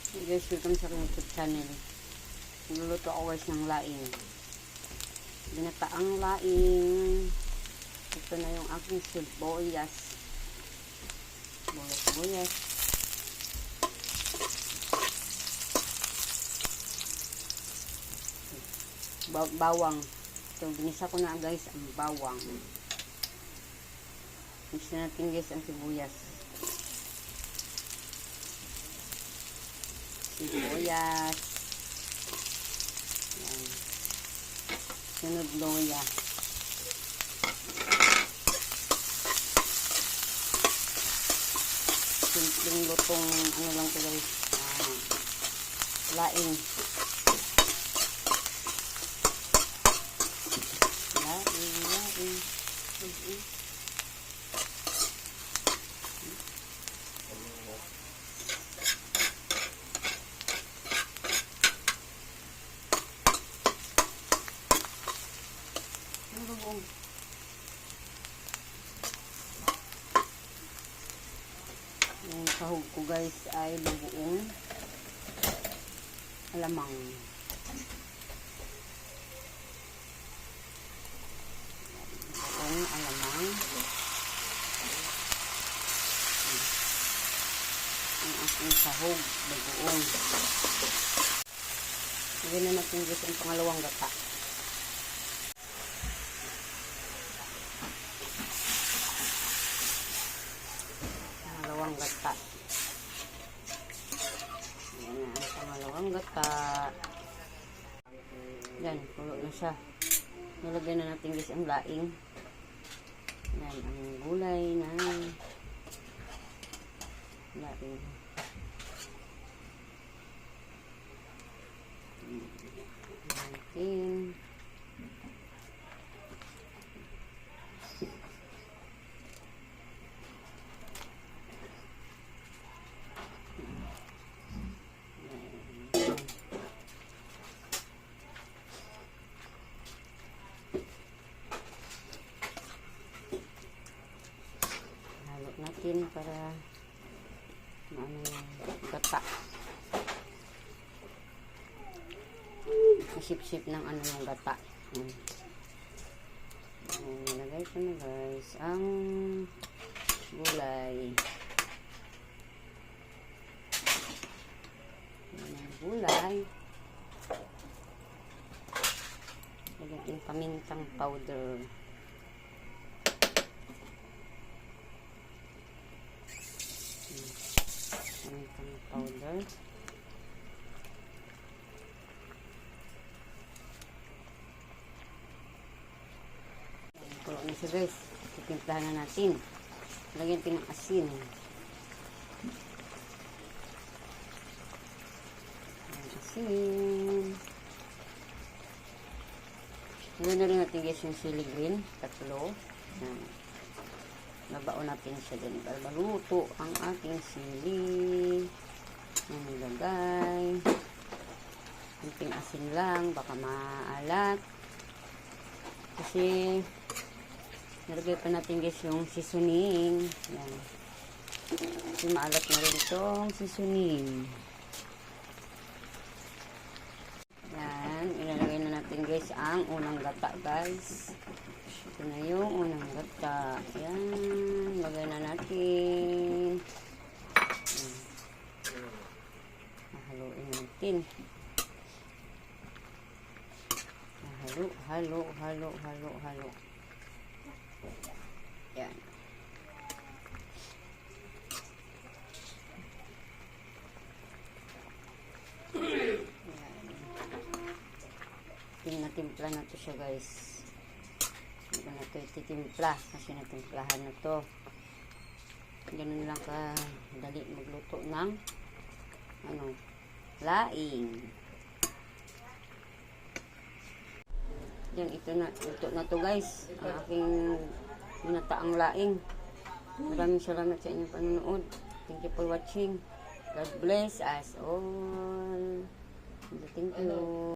Hey guys, welcome sa aking YouTube channel. Niluluto ako guys ng laing. Binataang laing. Ito na yung aking sibuyas. Sibuyas. Bawang. So, binisa ko na guys ang bawang. Mix na natin guys ang sibuyas. Sibuyas. Yan. Sunod loya. Simpleng lutong ano lang ko guys. Laing. Laing. Yung sahog ko guys ay buong alamang. Buong alamang. Ang aking sahog buong. Gawin na natin guys ang pangalawang gata. Gata. Yan na ang pangalawang gata. Yan, pulo na siya. Nalagyan na natin guys ang laing. Yan, ang gulay na laing. Natin. Natin para ano yung gata sip-sip ng ano yung gata. Nilagay ko na guys ang gulay. Lagyan yung pamintang powder. Pamintang powder. Kulo na siya guys. Titimplahan na natin. Lagyan natin ng asin. Asin. Lagyan na rin natin guys yung chili green. 3. Yan. Nabaon natin siya din para maluto ang ating sili. Yan nilagay. Kunting asin lang, baka maalat. Kasi nilagay pa natin guys yung seasoning. Yan. Kasi maalat na rin itong seasoning. Yan. Ilalagay na natin guys ang unang gata guys. Ito na yung unang gata. Yan. Lagay na natin. Haluin natin. Halo. Yan. Tinatimpla na to siya guys. Hindi ko na ito ititimpla kasi natimplahan na to. Ganun lang ka dali magluto ng laing. Yan, ito na to guys ang aking binataang laing. Maraming salamat sa inyong panonood. Thank you for watching. God bless us all. Thank you.